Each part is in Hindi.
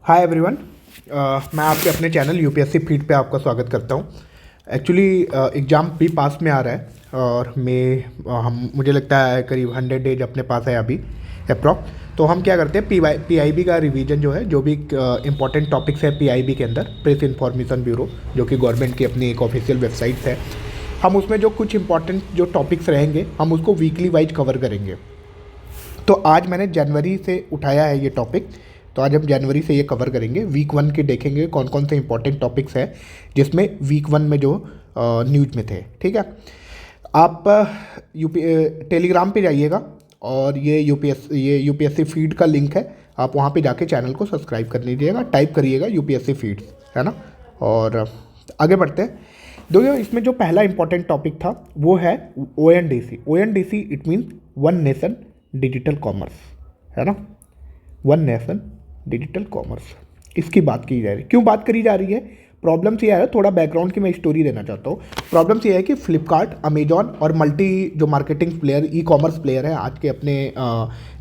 Hi everyone. मैं आपके अपने चैनल यूपीएससी फीड पे आपका स्वागत करता हूँ। एक्चुअली एग्ज़ाम भी पास में आ रहा है और हम मुझे लगता है करीब 100 डेज अपने पास है अभी अप्रॉक्स। तो हम क्या करते हैं, पीआईबी का रिवीजन जो है, जो भी इंपॉर्टेंट टॉपिक्स है पीआईबी के अंदर, प्रेस इन्फॉर्मेशन ब्यूरो, जो कि गवर्नमेंट की अपनी एक ऑफिशियल वेबसाइट है, हम उसमें जो कुछ इंपॉर्टेंट जो टॉपिक्स रहेंगे हम उसको वीकली वाइज कवर करेंगे। तो आज मैंने जनवरी से उठाया है ये टॉपिक, तो आज हम जनवरी से ये कवर करेंगे। वीक 1 के देखेंगे कौन कौन से इंपॉर्टेंट टॉपिक्स हैं जिसमें वीक 1 में जो न्यूज में थे। ठीक है, आप टेलीग्राम पे जाइएगा और ये यूपीएससी फीड का लिंक है, आप वहाँ पे जाके चैनल को सब्सक्राइब कर लीजिएगा, टाइप करिएगा यूपीएससी फीड, है ना। और आगे बढ़ते हैं। देखिए, इसमें जो पहला इंपॉर्टेंट टॉपिक था वो है ONDC. ONDC it means one nation digital commerce, है ना। वन नेशन डिजिटल कॉमर्स, इसकी बात की जा रही है। क्यों बात करी जा रही है? प्रॉब्लम्स ये है, थोड़ा बैकग्राउंड की मैं स्टोरी देना चाहता हूँ। प्रॉब्लम्स ये है कि फ्लिपकार्ट, अमेजॉन और मल्टी जो marketing player, e commerce player है आज के अपने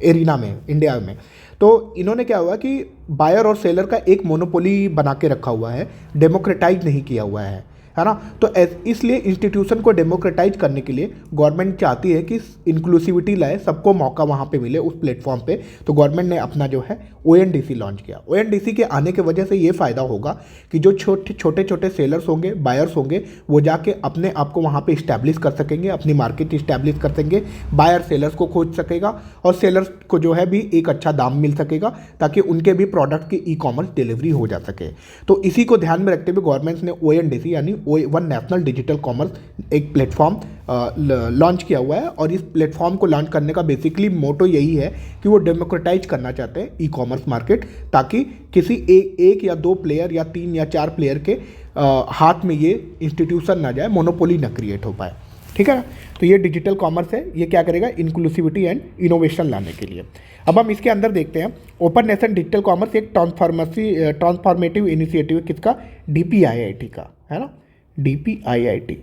एरिना में, इंडिया में, तो इन्होंने क्या हुआ कि बायर और सेलर का एक मोनोपोली बना के रखा हुआ है, डेमोक्रेटाइज नहीं किया हुआ है ना। तो इसलिए इंस्टीट्यूशन को डेमोक्रेटाइज करने के लिए गवर्नमेंट चाहती है कि इंक्लूसिविटी लाए, सबको मौका वहाँ पे मिले उस प्लेटफॉर्म पे। तो गवर्नमेंट ने अपना जो है ओएनडीसी लॉन्च किया। ओएनडीसी के आने की वजह से ये फ़ायदा होगा कि जो छोटे छोटे सेलर्स होंगे, बायर्स होंगे, वो जाके अपने आप को वहाँ पे इस्टेब्लिश कर सकेंगे, अपनी मार्केट इस्टेब्लिश कर सकेंगे, बायर सेलर्स को खोज सकेगा और सेलर्स को जो है भी एक अच्छा दाम मिल सकेगा, ताकि उनके भी प्रोडक्ट की ई कॉमर्स डिलीवरी हो जा सके। तो इसी को ध्यान में रखते हुए गवर्नमेंट ने ओएनडीसी यानी वन नेशनल डिजिटल कॉमर्स एक प्लेटफॉर्म लॉन्च किया हुआ है। और इस प्लेटफॉर्म को लॉन्च करने का बेसिकली मोटो यही है कि वो डेमोक्रेटाइज करना चाहते हैं ई कॉमर्स मार्केट, ताकि किसी एक या दो प्लेयर या 3 या 4 प्लेयर के हाथ में ये इंस्टीट्यूशन ना जाए, मोनोपोली ना क्रिएट हो पाए। ठीक है ना। तो ये डिजिटल कॉमर्स है, ये क्या करेगा, इंक्लूसिविटी एंड इनोवेशन लाने के लिए। अब हम इसके अंदर देखते हैं। ओपन नेशन डिजिटल कॉमर्स एक ट्रांसफॉर्मेटिव इनिशिएटिव है, किसका? डीपीआईआईटी का, है ना। डीपीआईआईटी,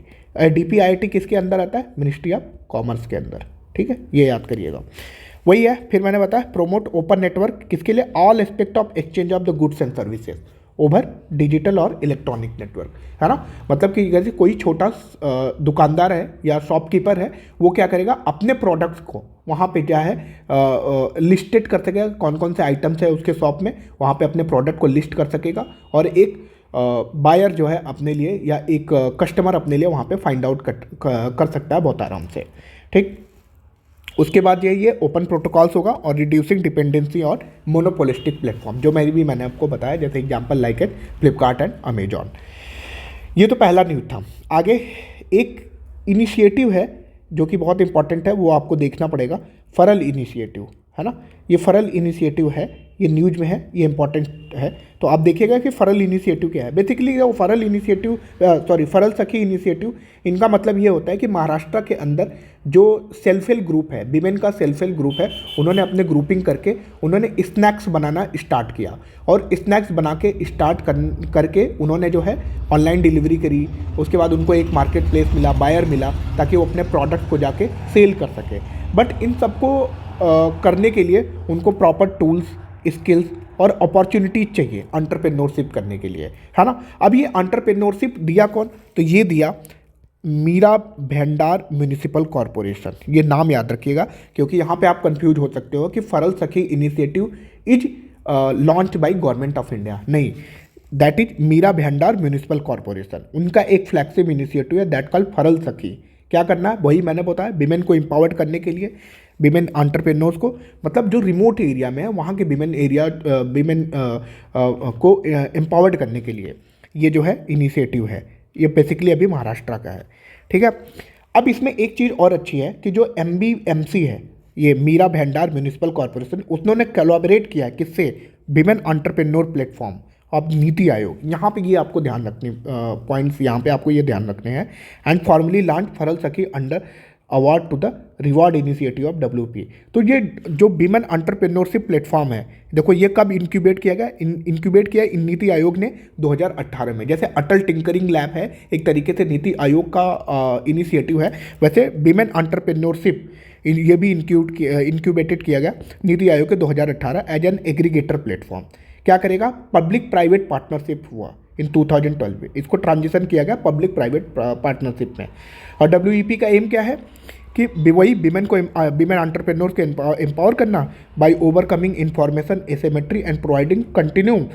डीपीआईआईटी किसके अंदर आता है? मिनिस्ट्री ऑफ कॉमर्स के अंदर। ठीक है, ये याद करिएगा, वही है। फिर मैंने बताया प्रोमोट ओपन नेटवर्क, किसके लिए? All aspect of exchange of the goods and services over digital और इलेक्ट्रॉनिक नेटवर्क, है ना। मतलब कि जैसे कोई छोटा दुकानदार है या शॉपकीपर है, वो क्या करेगा, अपने प्रोडक्ट्स को वहाँ पे क्या है लिस्टेड कर सकेगा, कौन कौन से आइटम्स है उसके शॉप में, वहाँ पे अपने प्रोडक्ट को लिस्ट कर सकेगा और एक बायर जो है अपने लिए या एक कस्टमर अपने लिए वहाँ पे फाइंड आउट कर सकता है बहुत आराम से। ठीक, उसके बाद ये ओपन प्रोटोकॉल्स होगा और रिड्यूसिंग डिपेंडेंसी और मोनोपोलिस्टिक प्लेटफॉर्म, जो मैंने आपको बताया, जैसे example like at Flipkart and Amazon. ये तो पहला न्यूज़ था। आगे एक इनिशिएटिव है जो कि बहुत इंपॉर्टेंट है, वो आपको देखना पड़ेगा, फरल इनिशिएटिव, है ना। ये फरल इनिशिएटिव है, ये न्यूज़ में है, ये इंपॉर्टेंट है। तो आप देखिएगा कि फरल इनिशिएटिव क्या है। बेसिकली वो फरल इनिशिएटिव, फरल सखी इनिशिएटिव, इनका मतलब ये होता है कि महाराष्ट्र के अंदर जो सेल्फ हेल्प ग्रुप है, विमेन का सेल्फ हेल्प ग्रुप है, उन्होंने अपने ग्रुपिंग करके उन्होंने स्नैक्स बनाना स्टार्ट किया और स्नैक्स बना के स्टार्ट करके उन्होंने जो है ऑनलाइन डिलीवरी करी। उसके बाद उनको एक मार्केट प्लेस मिला, बायर मिला, ताकि वो अपने प्रोडक्ट को जाके सेल कर सके। बट इन सबको करने के लिए उनको प्रॉपर टूल्स, स्किल्स और अपॉर्चुनिटीज चाहिए एंटरप्रेन्योरशिप करने के लिए, है ना। अब ये एंटरप्रेन्योरशिप दिया कौन? तो ये दिया मीरा भंडार म्यूनिसिपल कॉरपोरेशन। ये नाम याद रखिएगा, क्योंकि यहाँ पे आप कंफ्यूज हो सकते हो कि फरल सखी initiative is launched by government of India. नहीं, दैट इज मीरा भंडार म्यूनिसिपल कॉरपोरेशन, उनका एक फ्लैगशिप इनिशिएटिव है, दैट कॉल्ड फरल सखी। क्या करना है? वही मैंने बताया, विमेन को एम्पावर्ड करने के लिए, विमेन एंटरप्रेन्योर्स को, मतलब जो रिमोट एरिया में है वहाँ के विमेन को एम्पावर्ड करने के लिए ये जो है इनिशिएटिव है। ये बेसिकली अभी महाराष्ट्र का है। ठीक है। अब इसमें एक चीज़ और अच्छी है कि जो MBMC है, ये मीरा भंडार म्यूनिसिपल कॉरपोरेशन, उन्होंने कोलैबोरेट किया है किससे? Women entrepreneur platform of NITI Aayog. यहाँ पे ये आपको ध्यान रखने पॉइंट्स, यहाँ पे आपको ये ध्यान रखने हैं। एंड फॉर्मली लॉन्च फरल Sakhi under award to the reward initiative of WP। तो ये जो विमेन एंटरप्रेन्योरशिप प्लेटफॉर्म है, देखो ये कब इंक्यूबेट किया गया? इंक्यूबेट किया इन नीति आयोग ने 2018 में। जैसे अटल टिंकरिंग लैब है, एक तरीके से नीति आयोग का इनिशिएटिव है, वैसे विमेन एंटरप्रेन्योरशिप ये भी इंक्यूबेटेड किया गया नीति आयोग के 2018 एज एन एग्रीगेटर प्लेटफॉर्म। क्या करेगा, पब्लिक प्राइवेट पार्टनरशिप हुआ इन 2012 में, इसको ट्रांजिशन किया गया पब्लिक प्राइवेट पार्टनरशिप में। और WEP का एम क्या है कि वही विमेन को विमेन एंटरप्रेन्योर्स को एम्पावर करना by overcoming information asymmetry and providing continuum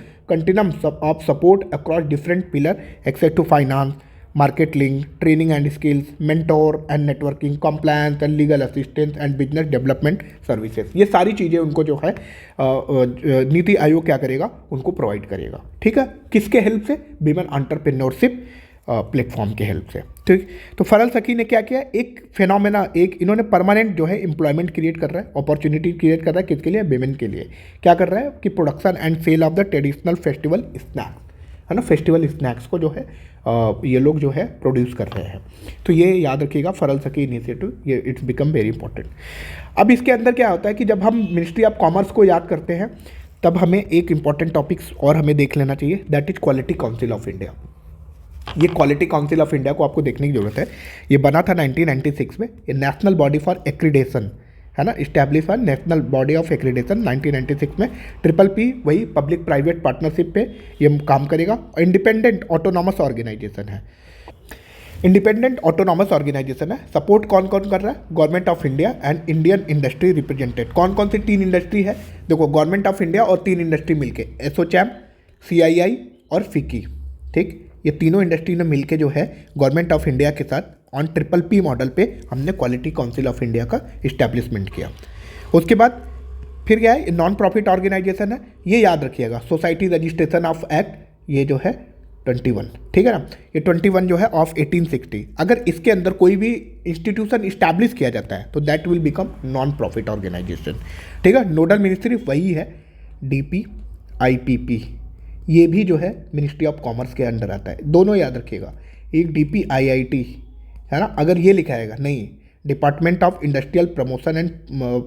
of support across different pillar access to finance, market link, training and skills, mentor and networking, compliance and legal assistance and business development services. ये सारी चीज़ें उनको जो है नीति आयोग क्या करेगा, उनको प्रोवाइड करेगा। ठीक है, किसके हेल्प से, विमेन एंटरप्रेन्योरशिप प्लेटफॉर्म के हेल्प से। ठीक, तो फरल सकी ने क्या किया, एक फिनोमेना, एक इन्होंने परमानेंट जो है एम्प्लॉयमेंट क्रिएट कर रहा है, अपॉर्चुनिटी क्रिएट कर रहा है, किसके लिए, विमेन के लिए। क्या कर रहा है कि production and sale of the traditional festival snacks, है ना, फेस्टिवल स्नैक्स को जो है ये लोग जो है प्रोड्यूस कर रहे हैं। तो ये याद रखिएगा, फरल सकी इनिशिएटिव, ये इट्स बिकम वेरी इंपॉर्टेंट। अब इसके अंदर क्या होता है कि जब हम मिनिस्ट्री ऑफ कॉमर्स को याद करते हैं तब हमें एक इंपॉर्टेंट टॉपिक्स और हमें देख लेना चाहिए, that is quality council of India. ये क्वालिटी काउंसिल ऑफ इंडिया को आपको देखने की जरूरत है। ये बना था 1996 में, ये नेशनल बॉडी फॉर एक्रीडेशन, है ना, इस्टेब्लिश हुआ नेशनल बॉडी ऑफ एक्रीडेशन 1996 में। PPP वही पब्लिक प्राइवेट पार्टनरशिप पे ये काम करेगा। इंडिपेंडेंट ऑटोनॉमस ऑर्गेनाइजेशन है, इंडिपेंडेंट ऑटोनॉमस ऑर्गेनाइजेशन है। सपोर्ट कौन कौन कर रहा है, government of India and Indian industry represented. कौन कौन सी 3 इंडस्ट्री है, देखो, गवर्नमेंट ऑफ इंडिया और 3 इंडस्ट्री मिलके, एसोचैम, CII और FICCI। ठीक, ये तीनों इंडस्ट्री ने मिलके जो है गवर्नमेंट ऑफ इंडिया के साथ ऑन PPP मॉडल पे हमने क्वालिटी काउंसिल ऑफ इंडिया का इस्टेब्लिशमेंट किया। उसके बाद फिर क्या है, नॉन प्रॉफिट ऑर्गेनाइजेशन है, ये याद रखिएगा, सोसाइटी रजिस्ट्रेशन ऑफ एक्ट, ये जो है 21, ठीक है ना, ये 21 जो है ऑफ 1860। अगर इसके अंदर कोई भी इंस्टीट्यूशन इस्टेब्लिश किया जाता है तो that will become non profit organisation. ठीक है, नोडल मिनिस्ट्री वही है, DP, IPP, ये भी जो है मिनिस्ट्री ऑफ कॉमर्स के अंडर आता है। दोनों याद रखिएगा, एक DP IIT है ना, अगर ये लिखा आएगा, नहीं, department of industrial promotion and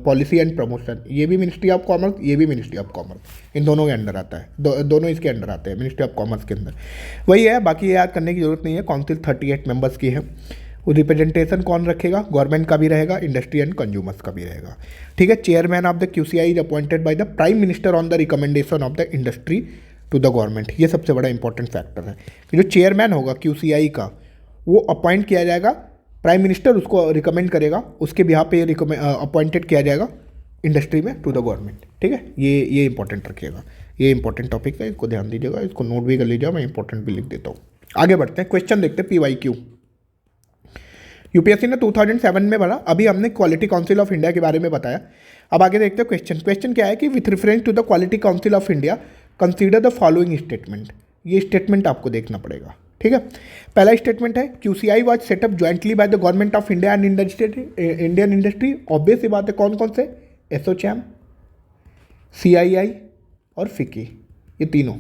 policy and promotion, ये भी मिनिस्ट्री ऑफ कॉमर्स, ये भी मिनिस्ट्री ऑफ कॉमर्स, इन दोनों के अंडर आता है। दोनों इसके अंडर आते हैं, मिनिस्ट्री ऑफ कॉमर्स के अंदर वही है। बाकी ये याद करने की जरूरत नहीं है। काउंसिल 38 मेंबर्स की है। वो रिप्रेजेंटेशन कौन रखेगा, गवर्नमेंट का भी रहेगा, इंडस्ट्री एंड कंज्यूमर्स का भी रहेगा। ठीक है, chairman of the QCI is appointed by the prime minister on the recommendation of the industry to the government. ये सबसे बड़ा इंपॉर्टेंट फैक्टर है कि जो चेयरमैन होगा QCI का, वो अपॉइंट किया जाएगा, प्राइम मिनिस्टर उसको रिकमेंड करेगा, उसके बिहाफ पे अपॉइंटेड किया जाएगा इंडस्ट्री में टू द गवर्नमेंट। ठीक है, ये इंपॉर्टेंट रखिएगा, ये इंपॉर्टेंट टॉपिक है, इसको ध्यान दीजिएगा, इसको नोट भी कर लीजिएगा, मैं इंपॉर्टेंट भी लिख देता हूँ। आगे बढ़ते हैं, क्वेश्चन देखते हैं। PYQ UPSC ने 2007 में भरा, अभी हमने क्वालिटी काउंसिल ऑफ इंडिया के बारे में बताया। अब आगे देखते हैं क्वेश्चन। क्वेश्चन क्या है कि with reference to the quality council of India consider the following statement. ये स्टेटमेंट आपको देखना पड़ेगा। ठीक है, पहला स्टेटमेंट है QCI was set up jointly by the government of India and Indian industry. Obvious सी बात है, कौन कौन से, एसोचैम, CII और FICCI, ये तीनों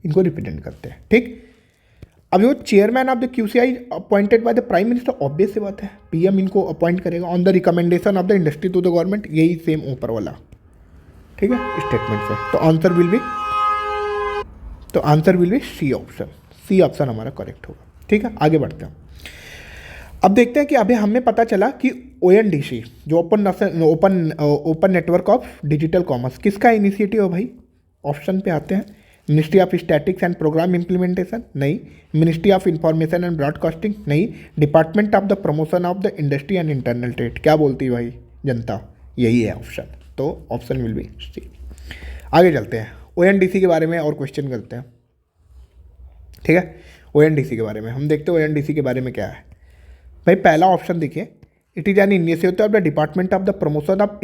इनको रिप्रेजेंट करते हैं। ठीक, अब वो chairman of the QCI appointed by the prime minister, obvious सी बात है, PM इनको अपॉइंट करेगा on the recommendation of the industry to the government, यही सेम ऊपर वाला। ठीक है, स्टेटमेंट से तो answer will be C option. C option हमारा करेक्ट होगा। ठीक है, आगे बढ़ते हैं। अब देखते हैं कि अभी हमें पता चला कि ONDC जो open network of digital commerce किसका इनिशिएटिव है भाई। ऑप्शन पे आते हैं, ministry of statistics and programme implementation, नहीं। Ministry of information and broadcasting, नहीं। Department of the promotion of the industry and internal trade, क्या बोलती है भाई जनता, यही है ऑप्शन। तो ऑप्शन विल बी सी। आगे चलते हैं, ONDC के बारे में और क्वेश्चन करते हैं। ठीक है, ONDC के बारे में हम देखते हैं ONDC के बारे में क्या है भाई। पहला ऑप्शन देखिए, it is an initiative of the department of the promotion of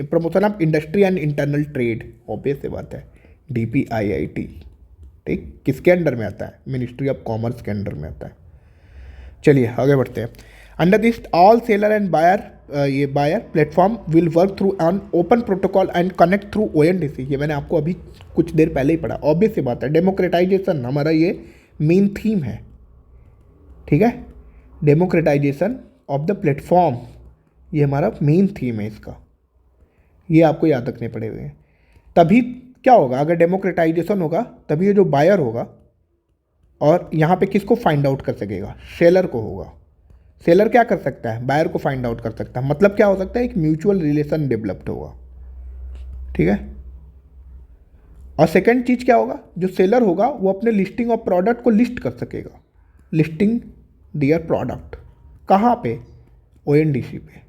promotion of industry and internal trade. Obvious से बात है, DPIIT। ठीक, किसके अंडर में आता है, मिनिस्ट्री ऑफ कॉमर्स के अंडर में आता है। चलिए आगे बढ़ते हैं। Under this all seller and buyer platform will work through on open protocol and connect through ONDC। ये मैंने आपको अभी कुछ देर पहले ही पढ़ा। ऑब्वियस सी बात है, डेमोक्रेटाइजेशन हमारा ये मेन थीम है। ठीक है, डेमोक्रेटाइजेशन ऑफ द प्लेटफॉर्म, ये हमारा मेन थीम है इसका, ये आपको याद रखने पड़ेंगे। तभी क्या होगा, अगर डेमोक्रेटाइजेशन होगा तभी ये जो बायर होगा, और यहाँ पे किसको फाइंड आउट कर सकेगा, सेलर को होगा। सेलर क्या कर सकता है, बायर को फाइंड आउट कर सकता है। मतलब क्या हो सकता है, एक म्यूचुअल रिलेशन डेवलप्ड होगा। ठीक है। और सेकंड चीज़ क्या होगा, जो सेलर होगा वो अपने लिस्टिंग ऑफ प्रोडक्ट को लिस्ट कर सकेगा, लिस्टिंग दियर प्रोडक्ट कहाँ पे, ONDC पे।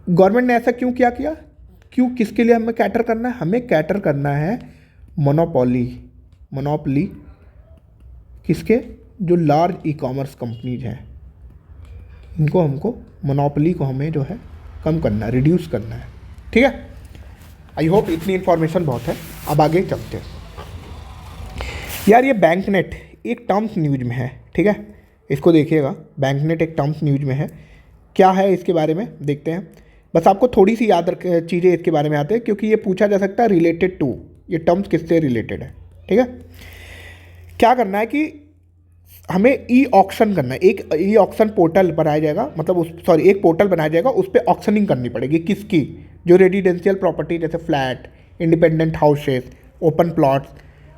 गवर्नमेंट ने ऐसा क्यों किया, क्यों, किसके लिए हमें कैटर करना है, हमें कैटर करना है मोनोपोली किसके, जो लार्ज ई-कॉमर्स कंपनीज हैं, इनको हमको मोनोपोली को हमें जो है कम करना है, रिड्यूस करना है। ठीक है, आई होप इतनी इन्फॉर्मेशन बहुत है। अब आगे चलते हैं यार। ये बैंकनेट एक टर्म्स न्यूज में है, ठीक है, इसको देखिएगा। बैंकनेट एक टर्म्स न्यूज में है, क्या है इसके बारे में देखते हैं। बस आपको थोड़ी सी याद रख चीज़ें इसके बारे में आते हैं, क्योंकि ये पूछा जा सकता है रिलेटेड टू, ये टर्म्स किससे रिलेटेड है। ठीक है, क्या करना है कि हमें ई ऑक्शन करना है। एक ई ऑक्शन पोर्टल बनाया जाएगा, मतलब एक पोर्टल बनाया जाएगा, उस पर ऑक्शनिंग करनी पड़ेगी। किसकी, जो रेजिडेंशियल प्रॉपर्टी जैसे flat, independent houses, open plots,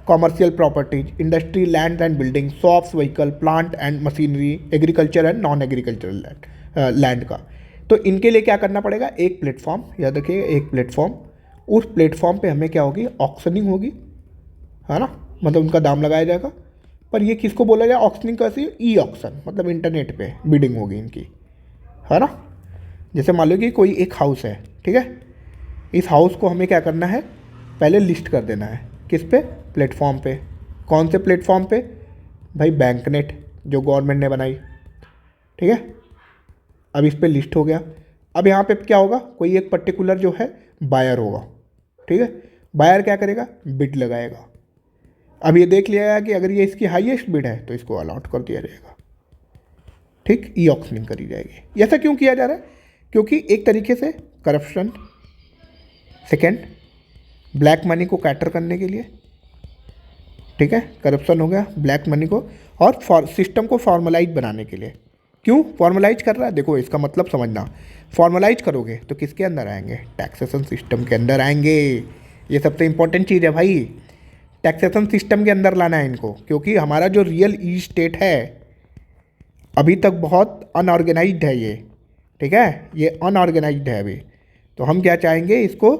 commercial properties, industry land and building, shops, vehicle, plant and machinery, agriculture and non agricultural land का। तो इनके लिए क्या करना पड़ेगा, एक प्लेटफॉर्म, याद रखिए एक प्लेटफॉर्म, उस प्लेटफॉर्म पे हमें क्या होगी, ऑक्शनिंग होगी, है ना, मतलब उनका दाम लगाया जाएगा। पर ये किसको बोला जाए, ऑक्शनिंग कैसी, ई ऑक्शन, मतलब इंटरनेट पे बिडिंग होगी इनकी, है ना। जैसे मान लो कि कोई एक हाउस है, ठीक है, इस हाउस को हमें क्या करना है, पहले लिस्ट कर देना है, किस पे, प्लेटफॉर्म पे। कौन से प्लेटफॉर्म पे भाई, बैंकनेट जो गवर्नमेंट ने बनाई, ठीक है। अब इस पे लिस्ट हो गया। अब यहाँ पे क्या होगा, कोई एक पर्टिकुलर जो है बायर होगा, ठीक है, बायर क्या करेगा, बिड लगाएगा। अब ये देख लिया गया कि अगर ये इसकी हाईएस्ट बिड है तो इसको अलॉट कर दिया जाएगा, ठीक, ई ऑक्शनिंग करी जाएगी। ऐसा क्यों किया जा रहा है, क्योंकि एक तरीके से करप्शन, सेकेंड ब्लैक मनी को कैटर करने के लिए, ठीक है, करप्शन हो गया, ब्लैक मनी को, और सिस्टम को फॉर्मलाइज बनाने के लिए। क्यों फॉर्मलाइज कर रहा है, देखो इसका मतलब समझना, फॉर्मलाइज करोगे तो किसके अंदर आएंगे, टैक्सेशन सिस्टम के अंदर आएंगे। ये सबसे इंपॉर्टेंट चीज़ है भाई, टैक्सेशन सिस्टम के अंदर लाना है इनको, क्योंकि हमारा जो रियल ई स्टेट है अभी तक बहुत अनऑर्गेनाइज्ड है ये, ठीक है, ये अनऑर्गेनाइज्ड है अभी। तो हम क्या चाहेंगे, इसको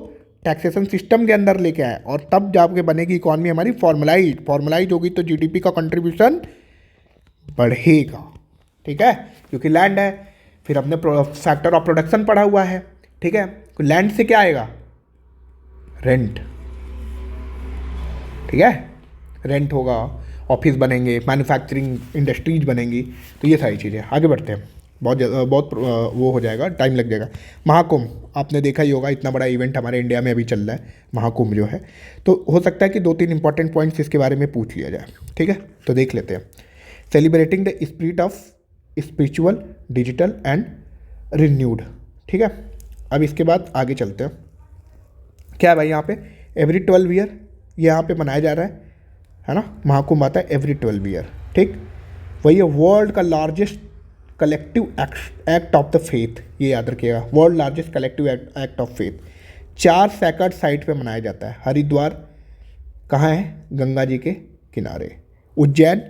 टैक्सेशन सिस्टम के अंदर लेके आए, और तब जाके बनेगी इकॉनमी हमारी फॉर्मलाइज होगी, तो जीडीपी का कंट्रीब्यूशन बढ़ेगा, ठीक है, क्योंकि लैंड है। फिर हमने फैक्टर ऑफ प्रोडक्शन पढ़ा हुआ है, ठीक है, तो लैंड से क्या आएगा, रेंट, ठीक है, रेंट होगा, ऑफिस बनेंगे, मैन्युफैक्चरिंग इंडस्ट्रीज बनेंगी। तो ये सारी चीज़ें, आगे बढ़ते हैं, बहुत वो हो जाएगा, टाइम लग जाएगा। महाकुंभ आपने देखा ही होगा, इतना बड़ा इवेंट हमारे इंडिया में अभी चल रहा है, महाकुंभ जो है। तो हो सकता है कि 2-3 इंपॉर्टेंट पॉइंट्स इसके बारे में पूछ लिया जाए, ठीक है, तो देख लेते हैं। Celebrating the spirit of spiritual, digital and renewed, ठीक है। अब इसके बाद आगे चलते हैं, क्या है भाई, यहाँ पे एवरी 12 ईयर ये यहाँ पे मनाया जा रहा है ना, महाकुंभ आता है एवरी 12 ईयर, ठीक। वही है वर्ल्ड का largest collective act of the faith, ये याद रखिएगा, world largest collective act of faith. 4 सैकड़ साइट पे मनाया जाता है। हरिद्वार कहाँ है, गंगा जी के किनारे, Ujjain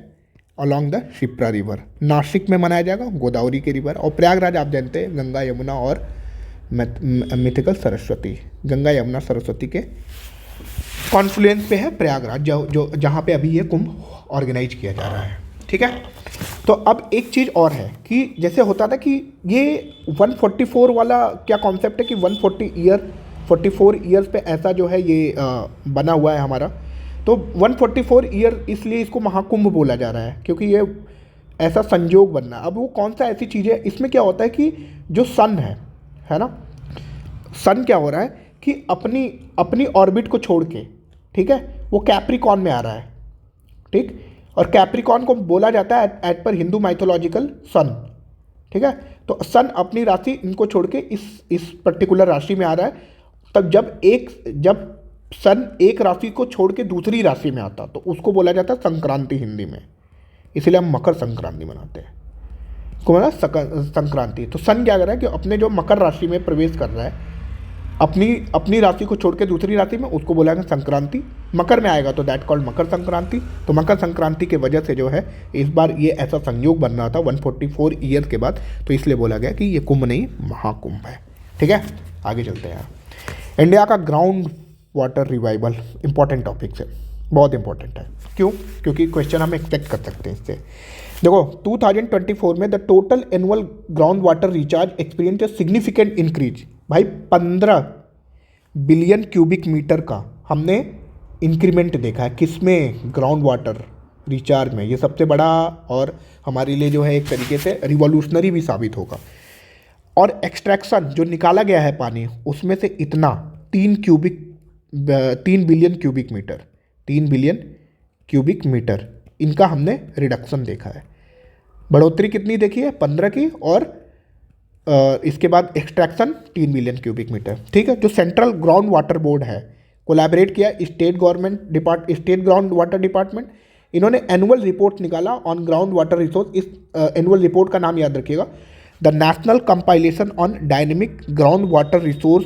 along the Shipra river, Nashik में मनाया जाएगा गोदावरी के रिवर, और प्रयागराज आप जानते हैं गंगा यमुना और मिथिकल सरस्वती, गंगा यमुना सरस्वती के कॉन्फ्लुएंस पे है प्रयागराज, जो जहाँ पे अभी ये कुंभ ऑर्गेनाइज किया जा रहा है, ठीक है। तो अब एक चीज़ और है कि जैसे होता था कि ये 144 वाला क्या कॉन्सेप्ट है कि 144 ईयर्स पे ऐसा जो है ये बना हुआ है हमारा। तो 144 ईयर इसलिए इसको महाकुंभ बोला जा रहा है, क्योंकि ये ऐसा संयोग बनना। अब वो कौन सा ऐसी चीज़ है, इसमें क्या होता है कि जो सन है ना, सन क्या हो रहा है कि अपनी ऑर्बिट को छोड़ के, ठीक है, वो कैप्रिकॉन में आ रहा है, ठीक, और कैप्रिकॉन को बोला जाता है एज पर हिंदू माइथोलॉजिकल सन, ठीक है। तो सन अपनी राशि इनको छोड़ के इस पर्टिकुलर राशि में आ रहा है। तब जब सन एक राशि को छोड़ के दूसरी राशि में आता तो उसको बोला जाता है संक्रांति हिंदी में, इसलिए हम मकर संक्रांति मनाते हैं, इसको माना संक्रांति। तो सन क्या कर रहा है कि अपने जो मकर राशि में प्रवेश कर रहा है, अपनी राशि को छोड़ के दूसरी राशि में, उसको बोला गया संक्रांति। मकर में आएगा तो दैट कॉल्ड मकर संक्रांति। तो मकर संक्रांति के वजह से जो है इस बार ये ऐसा संयोग बन रहा था 144 ईयर के बाद, तो इसलिए बोला गया कि ये कुंभ नहीं महाकुंभ है, ठीक है। आगे चलते हैं। इंडिया का ground water revival important topic है, बहुत इंपॉर्टेंट है। क्यों? क्योंकि क्वेश्चन हम एक्सपेक्ट कर सकते हैं इससे। देखो 2024 में the total annual ground water recharge experience a significant increase. भाई 15 बिलियन क्यूबिक मीटर का हमने इंक्रीमेंट देखा है। किसमें? ग्राउंड वाटर रिचार्ज में। ये सबसे बड़ा और हमारे लिए जो है एक तरीके से रिवॉल्यूशनरी भी साबित होगा। और एक्सट्रैक्शन जो निकाला गया है पानी, उसमें से इतना 3 billion cubic metre, 3 billion cubic metre इनका हमने रिडक्शन देखा है। बढ़ोतरी कितनी देखी है? 15 की, और इसके बाद एक्सट्रैक्शन 3 बिलियन क्यूबिक मीटर। ठीक है। जो सेंट्रल ग्राउंड वाटर बोर्ड है, कोलैबोरेट किया स्टेट ग्राउंड वाटर डिपार्टमेंट, इन्होंने एनुअल रिपोर्ट निकाला ऑन ग्राउंड वाटर रिसोर्स। इस एनुअल रिपोर्ट का नाम याद रखिएगा, the national compilation on dynamic ground water resource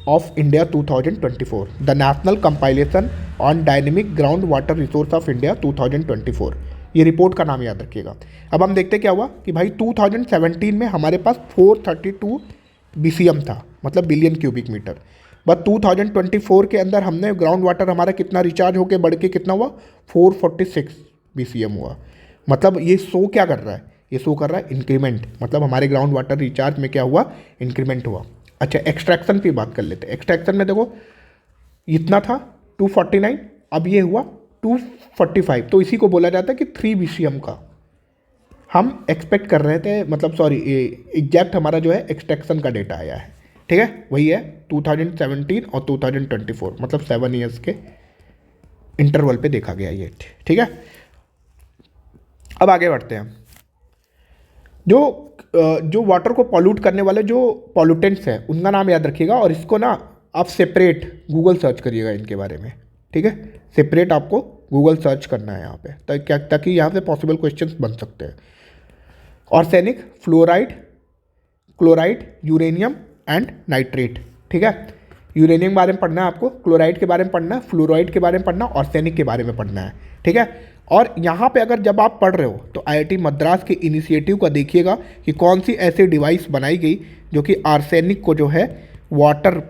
of India 2024, the national compilation on dynamic ground water resource of India 2024। ये रिपोर्ट का नाम याद रखिएगा। अब हम देखते क्या हुआ कि भाई 2017 में हमारे पास 432 BCM था, मतलब बिलियन क्यूबिक मीटर। बट 2024 के अंदर हमने ग्राउंड वाटर हमारा कितना रिचार्ज होकर बढ़ के कितना हुआ? 446 BCM हुआ। मतलब ये शो क्या कर रहा है? ये शो कर रहा है इंक्रीमेंट, मतलब हमारे ग्राउंड वाटर रिचार्ज में क्या हुआ? इंक्रीमेंट हुआ। अच्छा, एक्सट्रैक्शन की बात कर लेते हैं। एक्सट्रैक्शन में देखो इतना था 249, अब ये हुआ 245, तो इसी को बोला जाता है कि 3 BCM का हम एक्सपेक्ट कर रहे थे, मतलब सॉरी एग्जैक्ट हमारा जो है एक्सट्रैक्शन का डेटा आया है। ठीक है, वही है 2017 और 2024, मतलब 7 ईयर्स के इंटरवल पे देखा गया ये। ठीक है, अब आगे बढ़ते हैं। जो वाटर को पॉल्यूट करने वाले जो पॉल्यूटेंट्स हैं उनका नाम याद रखिएगा, और इसको ना आप सेपरेट गूगल सर्च करिएगा इनके बारे में। ठीक है, सेपरेट आपको गूगल सर्च करना है यहाँ पे, ताकि यहाँ से पॉसिबल क्वेश्चंस बन सकते हैं। Arsenic, fluoride, chloride, uranium and nitrate. ठीक है, यूरेनियम के बारे में पढ़ना है आपको, क्लोराइड के बारे में पढ़ना है, फ्लोराइड के बारे में पढ़ना, आर्सेनिक के बारे में पढ़ना है। ठीक है, और यहाँ पे अगर जब आप पढ़ रहे हो तो IIT मद्रास के इनिशिएटिव का देखिएगा कि कौन सी ऐसी डिवाइस बनाई गई जो कि आर्सेनिक को जो है water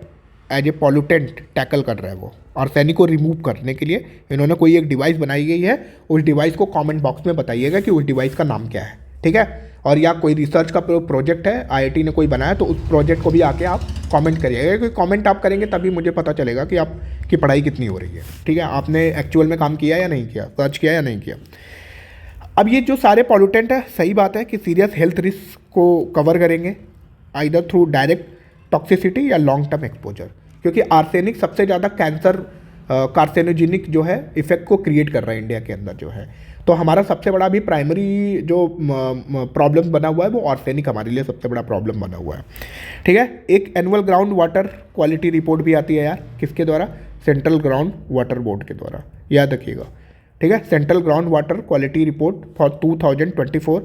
as a pollutant tackle कर रहा है। वो आर्सेनिक को रिमूव करने के लिए इन्होंने कोई एक डिवाइस बनाई गई है। उस डिवाइस को कमेंट बॉक्स में बताइएगा कि उस डिवाइस का नाम क्या है। ठीक है, और या कोई रिसर्च का प्रोजेक्ट है IIT ने कोई बनाया तो उस प्रोजेक्ट को भी आके आप कमेंट करिएगा, क्योंकि कमेंट आप करेंगे तभी मुझे पता चलेगा कि आपकी पढ़ाई कितनी हो रही है। ठीक है, आपने एक्चुअल में काम किया या नहीं किया, सर्च किया या नहीं किया। अब ये जो सारे पॉल्यूटेंट है, सही बात है कि सीरियस हेल्थ रिस्क को कवर करेंगे, आइदर थ्रू डायरेक्ट टॉक्सिसिटी या लॉन्ग टर्म एक्सपोजर, क्योंकि आर्सेनिक सबसे ज़्यादा कैंसर कार्सिनोजेनिक जो है इफेक्ट को क्रिएट कर रहा है इंडिया के अंदर जो है। तो हमारा सबसे बड़ा भी प्राइमरी जो प्रॉब्लम बना हुआ है वो आर्सेनिक हमारे लिए सबसे बड़ा प्रॉब्लम बना हुआ है। ठीक है, एक annual ground water quality report भी आती है यार, किसके द्वारा? सेंट्रल ग्राउंड वाटर बोर्ड के द्वारा, याद रखिएगा। ठीक है, central ground water quality report for 2024,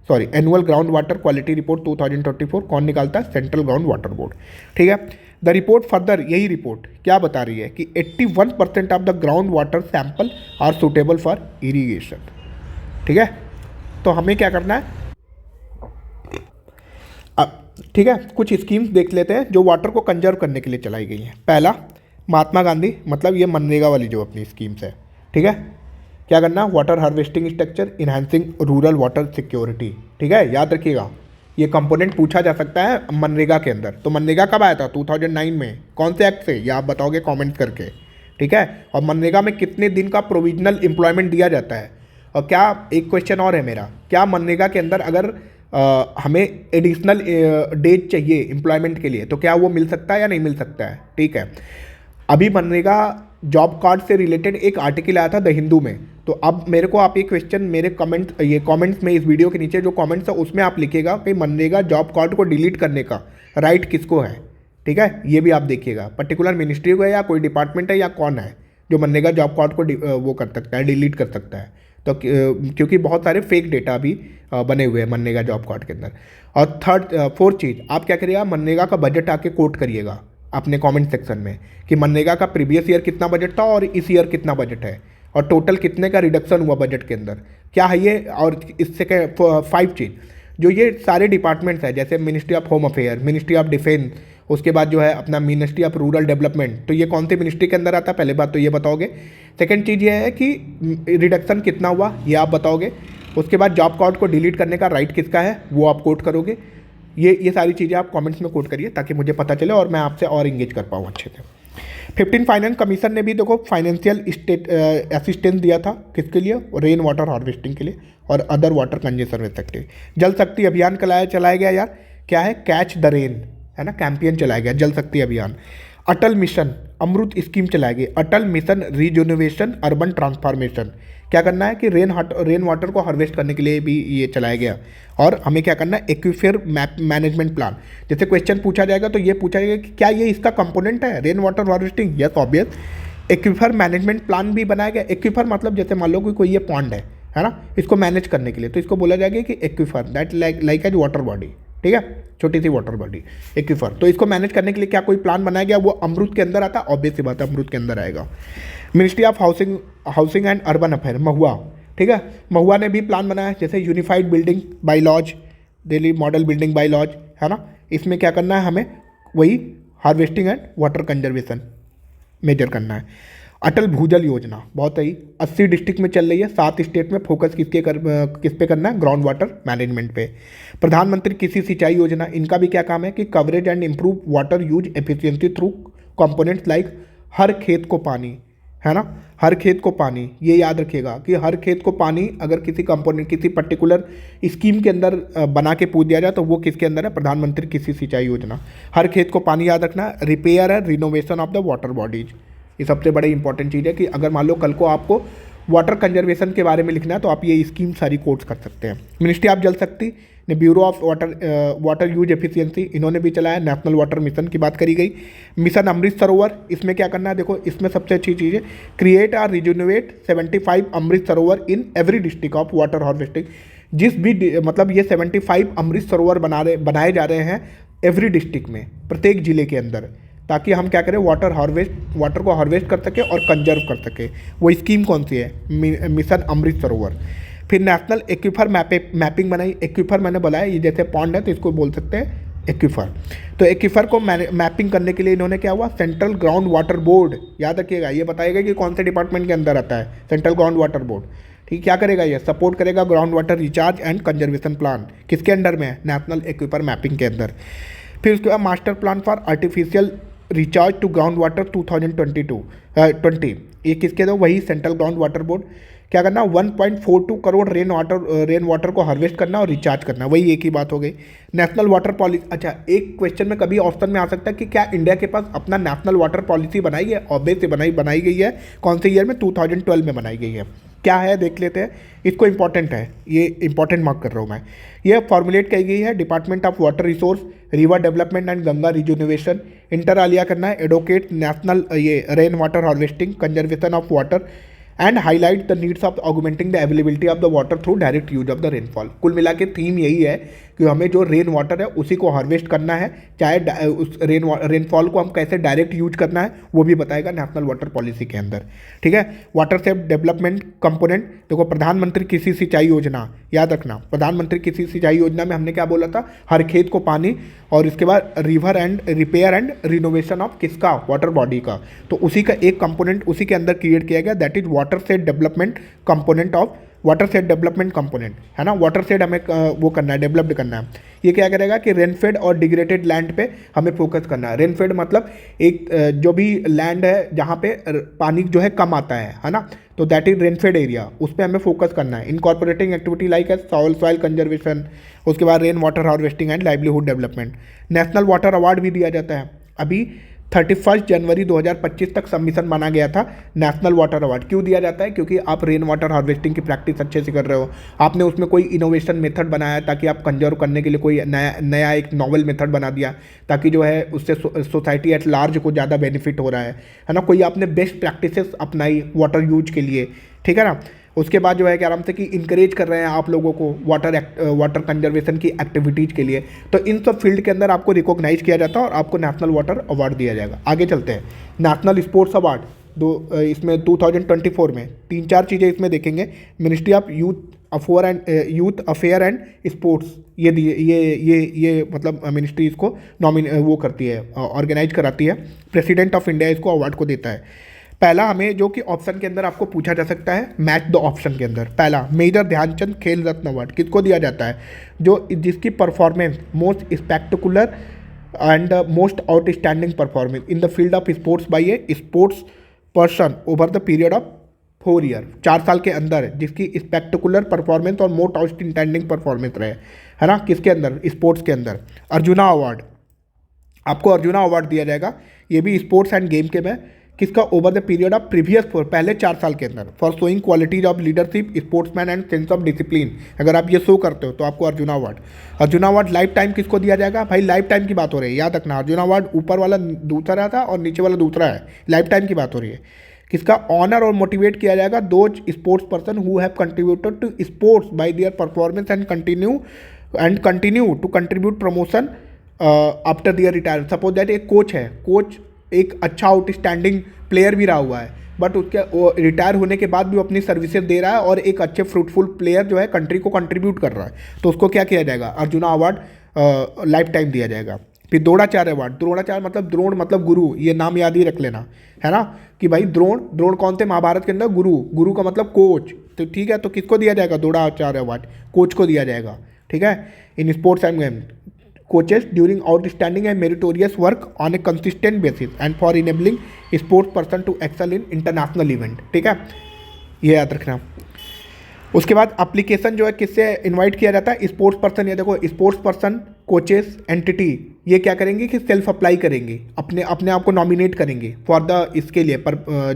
sorry annual ground water quality report 2024 कौन निकालता है? Central ground water board. ठीक है, द रिपोर्ट फर्दर, यही रिपोर्ट क्या बता रही है कि 81% of the ground water sample are suitable for irrigation. ठीक है, तो हमें क्या करना है अब? ठीक है, कुछ स्कीम्स देख लेते हैं जो वाटर को कंजर्व करने के लिए चलाई गई हैं। पहला, महात्मा गांधी, मतलब ये मनरेगा वाली जो अपनी स्कीम्स है। ठीक है, क्या करना? Water harvesting structure, enhancing rural water security. ठीक है, याद रखिएगा ये कंपोनेंट पूछा जा सकता है मनरेगा के अंदर। तो मनरेगा कब आया था? 2009 में। कौन से एक्ट से? ये आप बताओगे कमेंट करके। ठीक है, और मनरेगा में कितने दिन का प्रोविजनल एम्प्लॉयमेंट दिया जाता है? और क्या, एक क्वेश्चन और है मेरा, क्या मनरेगा के अंदर अगर हमें एडिशनल डेज चाहिए एम्प्लॉयमेंट के लिए तो क्या वो मिल सकता है या नहीं मिल सकता है? ठीक है, अभी मनरेगा जॉब कार्ड से रिलेटेड एक आर्टिकल आया था द हिंदू में। तो अब मेरे को आप ये क्वेश्चन मेरे कमेंट्स में, इस वीडियो के नीचे जो कमेंट्स है उसमें आप लिखिएगा कि मनरेगा जॉब कार्ड को डिलीट करने का राइट किसको है। ठीक है, ये भी आप देखिएगा, पर्टिकुलर मिनिस्ट्री को है या कोई डिपार्टमेंट है या कौन है जो मनरेगा जॉब कार्ड को वो कर सकता है, डिलीट कर सकता है। तो क्योंकि बहुत सारे फेक डेटा भी बने हुए हैं मनरेगा जॉब कार्ड के अंदर। और फोर्थ चीज़, आप क्या करिएगा, मनरेगा का बजट आके कोट करिएगा अपने कमेंट सेक्शन में कि मनरेगा का प्रीवियस ईयर कितना बजट था और इस ईयर कितना बजट है, और टोटल कितने का रिडक्शन हुआ बजट के अंदर, क्या है ये। और इससे क्या 5 चीज़, जो ये सारे डिपार्टमेंट्स हैं जैसे ministry of home affair, ministry of defence उसके बाद जो है अपना मिनिस्ट्री ऑफ रूरल डेवलपमेंट, तो ये कौन सी मिनिस्ट्री के अंदर आता है, पहले बात तो ये बताओगे। सेकंड चीज़ ये है कि रिडक्शन कितना हुआ ये आप बताओगे। उसके बाद जॉब कार्ड को डिलीट करने का राइट किसका है वो आप कोट करोगे। ये सारी चीज़ें आप कमेंट्स में कोट करिए ताकि मुझे पता चले और मैं आपसे और इंगेज कर पाऊँ अच्छे से। 15 फाइनेंस कमीशन ने भी देखो फाइनेंशियल स्टेट असिस्टेंस दिया था किसके लिए, रेन वाटर हार्वेस्टिंग के लिए और अदर वाटर कंजर्वेशन के लिए। जल शक्ति अभियान चलाया गया यार, क्या है, कैच द रेन है ना, कैंपेन चलाया गया जल शक्ति अभियान। अटल मिशन अमृत स्कीम चलाई गई, अटल मिशन रीजोन्युवेशन अर्बन ट्रांसफॉर्मेशन, क्या करना है कि रेन वाटर को हार्वेस्ट करने के लिए भी ये चलाया गया। और हमें क्या करना है, एक्वीफर मैनेजमेंट प्लान, जैसे क्वेश्चन पूछा जाएगा तो ये पूछा जाएगा कि क्या ये इसका कंपोनेंट है rain water harvesting, yes obvious. Aquifer management plan भी बनाया गया। एक्वीफर मतलब जैसे मान लो कि कोई ये पॉन्ड है ना, इसको मैनेज करने के लिए तो इसको बोला जाएगा कि aquifer, that like as water body, ठीक है, छोटी सी वाटर बॉडी एक्वीफर। तो इसको मैनेज करने के लिए क्या कोई प्लान बनाया गया, वो अमृत के अंदर आता, ऑब्वियस सी बात है अमृत के अंदर आएगा। Ministry of housing and urban affair MoHUA, ठीक है, महुआ ने भी प्लान बनाया, जैसे unified building bye laws, Delhi model building bye laws, है ना। इसमें क्या करना है हमें, वही harvesting and water conservation measure करना है। अटल भूजल योजना बहुत ही 80 डिस्ट्रिक्ट में चल रही है, 7 स्टेट में फोकस किस पे करना है, ग्राउंड वाटर मैनेजमेंट पे। प्रधानमंत्री कृषि सिंचाई योजना, इनका भी क्या काम है कि coverage and improve water use efficiency through components like हर खेत को पानी, है ना, हर खेत को पानी। ये याद रखिएगा कि हर खेत को पानी अगर किसी कंपोनेंट किसी पर्टिकुलर स्कीम के अंदर बना के पूछ दिया जाए तो वो किसके अंदर है, प्रधानमंत्री कृषि सिंचाई योजना। हर खेत को पानी याद रखना। Repair and renovation of the water bodies, ये सबसे बड़ी इंपॉर्टेंट चीज़ है कि अगर मान लो कल को आपको वाटर कंजर्वेशन के बारे में लिखना है तो आप ये स्कीम सारी कोट्स कर सकते हैं। मिनिस्ट्री ऑफ जल शक्ति ने bureau of water use efficiency, इन्होंने भी चलाया। नेशनल वाटर मिशन की बात करी गई। मिशन अमृत सरोवर, इसमें क्या करना है, देखो इसमें सबसे अच्छी चीज़ है क्रिएट और rejuvenate 75 Amrit Sarovar in every district of water harvesting. जिस भी मतलब ये 75 अमृत सरोवर बनाए जा रहे हैं एवरी डिस्ट्रिक्ट में, प्रत्येक जिले के अंदर, ताकि हम क्या करें, वाटर को हार्वेस्ट कर सके और कंजर्व कर सके। वो स्कीम कौन सी है, मिशन अमृत सरोवर। फिर नेशनल एक्वीफर मैपिंग बनाई। एक्वीफर मैंने बताया ये जैसे पॉन्ड है तो इसको बोल सकते हैं एक्वीफर। तो एक्वीफर को मैपिंग करने के लिए इन्होंने क्या हुआ, सेंट्रल ग्राउंड वाटर बोर्ड, याद रखिएगा ये बताएगा कि कौन से डिपार्टमेंट के अंदर आता है, सेंट्रल ग्राउंड वाटर बोर्ड, ठीक। क्या करेगा ये, सपोर्ट करेगा ground water recharge and conservation plan, किसके अंडर में है, नेशनल एक्वीफर मैपिंग के अंदर। फिर उसके बाद master plan for artificial recharge to ground water 2020, ये किसके दो, वही सेंट्रल ग्राउंड वाटर बोर्ड। क्या करना, 1.42 करोड़ रेन वाटर को हार्वेस्ट करना और रिचार्ज करना, वही एक ही बात हो गई। नेशनल वाटर पॉलिसी, अच्छा एक क्वेश्चन में कभी ऑप्शन में आ सकता है कि क्या इंडिया के पास अपना नेशनल वाटर पॉलिसी बनाई है, ऑब्वियसली बनाई गई है। कौन से ईयर में, 2012 में बनाई गई है। क्या है देख लेते हैं, इसको इंपॉर्टेंट है, ये इंपॉर्टेंट मार्क कर रहा हूँ मैं। ये फॉर्मुलेट की गई है department of water resource, river development and Ganga rejuvenation. Inter alia करना है, एडवोकेट नेशनल ये rain water harvesting conservation of water and highlight the needs of augmenting the availability of the water through direct use of the rainfall. कुल मिला के थीम यही है कि हमें जो रेन वाटर है उसी को हार्वेस्ट करना है, चाहे उस रेनफॉल को हम कैसे डायरेक्ट यूज करना है वो भी बताएगा नेशनल वाटर पॉलिसी के अंदर, ठीक है। वाटर सेफ डेवलपमेंट कंपोनेंट, देखो प्रधानमंत्री कृषि सिंचाई योजना, याद रखना प्रधानमंत्री कृषि सिंचाई योजना में हमने क्या बोला था, हर खेत को पानी, और इसके बाद river and repair and renovation of किसका, वाटर बॉडी का। तो उसी का एक कंपोनेंट उसी के अंदर क्रिएट किया गया, that is water set development component of water set development component, है ना। वाटर सेट हमें वो करना है, डेवलप्ड करना है। ये क्या करेगा कि रेनफेड और डिग्रेडेड लैंड पे हमें फोकस करना है। रेनफेड मतलब एक जो भी लैंड है जहाँ पे पानी जो है कम आता है ना, तो दैट इज रेनफेड एरिया, उस पर हमें फोकस करना है। Incorporating activity like as soil conservation, उसके बाद rain water harvesting and livelihood development. National water award भी दिया जाता है। अभी 31 जनवरी 2025 तक सबमिशन माना गया था नेशनल वाटर अवार्ड। क्यों दिया जाता है, क्योंकि आप रेन वाटर हार्वेस्टिंग की प्रैक्टिस अच्छे से कर रहे हो, आपने उसमें कोई इनोवेशन मेथड बनाया ताकि आप कंजर्व करने के लिए कोई नया एक नॉवल मेथड बना दिया ताकि जो है उससे सोसाइटी एट लार्ज को ज़्यादा बेनिफिट हो रहा है ना। कोई आपने बेस्ट प्रैक्टिसेस अपनाई वाटर यूज के लिए, ठीक है ना। उसके बाद जो है कि आराम से कि इंकरेज कर रहे हैं आप लोगों को वाटर कंजर्वेशन की एक्टिविटीज़ के लिए, तो इन सब फील्ड के अंदर आपको रिकॉग्नाइज किया जाता है और आपको नेशनल वाटर अवार्ड दिया जाएगा। आगे चलते हैं, नेशनल स्पोर्ट्स अवार्ड इसमें 2024 में 3-4 चीज़ें इसमें देखेंगे। Ministry of youth affair and youth affair and sports, ये दिए ये मतलब मिनिस्ट्री इसको वो करती है, ऑर्गेनाइज कराती है। प्रेसिडेंट ऑफ इंडिया इसको अवार्ड को देता है। पहला हमें जो कि ऑप्शन के अंदर आपको पूछा जा सकता है, मैच द ऑप्शन के अंदर, पहला मेजर ध्यानचंद खेल रत्न अवार्ड किसको दिया जाता है? जो जिसकी performance most spectacular and most outstanding performance in the field of sports by A sports person over the period of 4 year, 4 साल के अंदर जिसकी स्पेक्टिकुलर परफॉर्मेंस और मोस्ट आउटस्टैंडिंग परफॉर्मेंस रहे, है ना, किसके अंदर? स्पोर्ट्स के अंदर। अर्जुना अवार्ड, आपको अर्जुना अवार्ड दिया जाएगा, ये भी स्पोर्ट्स एंड गेम के में, किसका? Over the period of previous 4, पहले 4 साल के अंदर, for showing qualities of leadership, sportsman and sense of discipline. अगर आप ये शो करते हो तो आपको arjuna award. Arjuna award life time किसको दिया जाएगा? भाई लाइफ टाइम की बात हो रही है, याद रखना। अर्जुना अवार्ड ऊपर वाला दूसरा था और नीचे वाला दूसरा है, लाइफ टाइम की बात हो रही है। किसका? ऑनर और मोटिवेट किया जाएगा those sports person who have contributed to sports by their performance and continue to contribute promotion after their retire. Suppose that एक कोच है, कोच एक अच्छा आउटस्टैंडिंग प्लेयर भी रहा हुआ है, बट उसके रिटायर होने के बाद भी वो अपनी सर्विसेज दे रहा है और एक अच्छे फ्रूटफुल प्लेयर जो है कंट्री को कंट्रीब्यूट कर रहा है, तो उसको क्या किया जाएगा? अर्जुना अवार्ड लाइफ टाइम दिया जाएगा। फिर द्रोणाचार्य अवार्ड, द्रोणाचार्य मतलब द्रोण मतलब गुरु, ये नाम याद ही रख लेना, है ना, कि भाई द्रोण कौन थे महाभारत के अंदर? गुरु का मतलब कोच, तो ठीक है, तो किसको दिया जाएगा? द्रोणाचार्य अवार्ड कोच को दिया जाएगा, ठीक है। In sports end game coaches during outstanding and meritorious work on a consistent basis and for enabling sports person to excel in international event, ठीक है, ये याद रखना। उसके बाद एप्लीकेशन जो है किससे इनवाइट किया जाता है? Sports person. ये देखो स्पोर्ट्स पर्सन, कोचेस, एंटिटी, ये क्या करेंगे कि सेल्फ अप्लाई करेंगे, अपने आप को नॉमिनेट करेंगे फॉर द इसके लिए